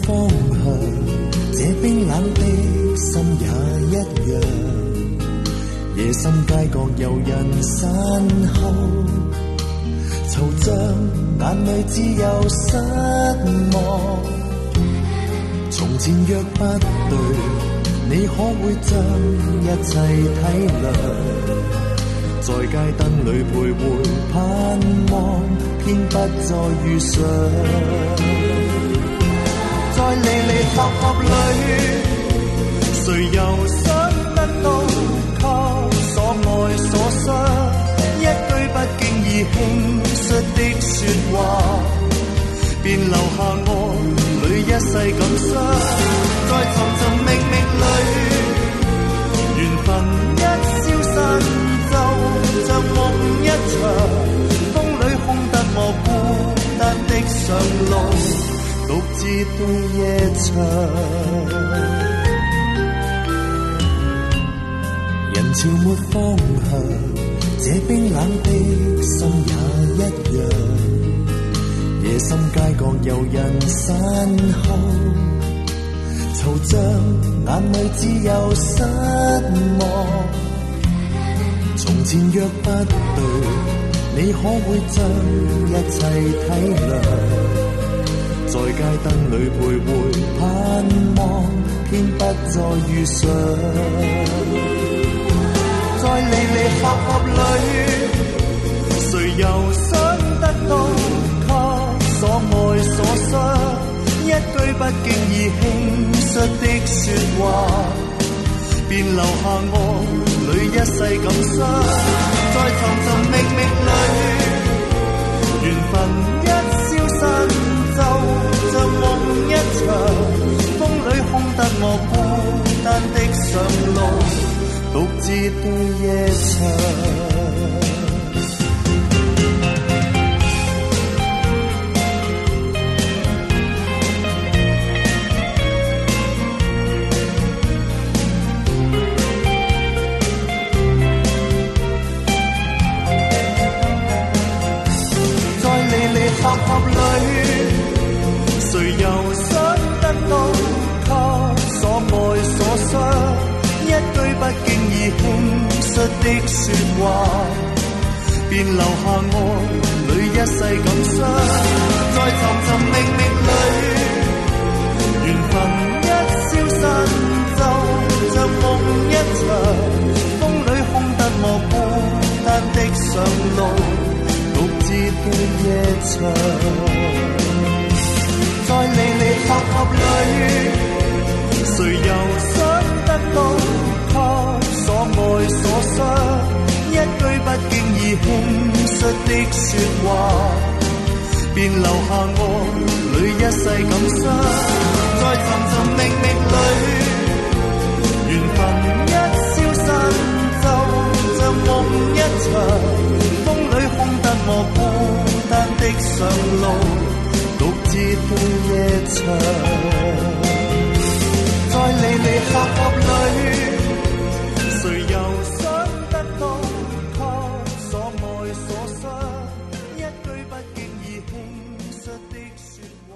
方向，這冰冷的心也一樣。夜深街角遊人散後，惆悵眼裏只有失望。從前若不對，你可會將一切體諒？在街燈裏徘徊盼望，偏不再遇上。在離離合合裏，誰又想得到卻所愛所傷？一句不經意輕率的説話，便留下我裏一世感傷。在尋尋覓覓裏，緣分一消散，就像夢一場。風裏空得我孤單的上路，獨自對夜長。人潮沒方向，這冰冷的心也一樣。夜深街角遊人散後，惆悵眼裏只有失望。從前若不對，你可會將一切體諒？在街燈裏徘徊盼望，偏不再遇上。在離離合合裏，誰又想得到卻所愛所傷？一句不經意輕率的説話，便留下我裏一世感傷。在尋尋覓覓裏，緣分一消散，就像夢一場。風裏空得我孤單的上路，獨自對夜長。合合裏，誰又想得到卻所愛所傷？一句不經意輕率的説話，便留下我裏一世感傷。在尋尋覓覓裏，緣分一消散，就像夢一場。風裏空得我孤單的上路，獨自對夜長。在離離合合裏，誰又想得到卻所愛所傷？一句不經意輕率的説話，便留下我裏一世感傷。在尋尋覓覓裏，緣分一消散，就像夢一場。風裏空得我孤單的上路，獨自對夜長。在離離合合裏，誰又想得到卻所愛所傷？一句不經意輕率的説話。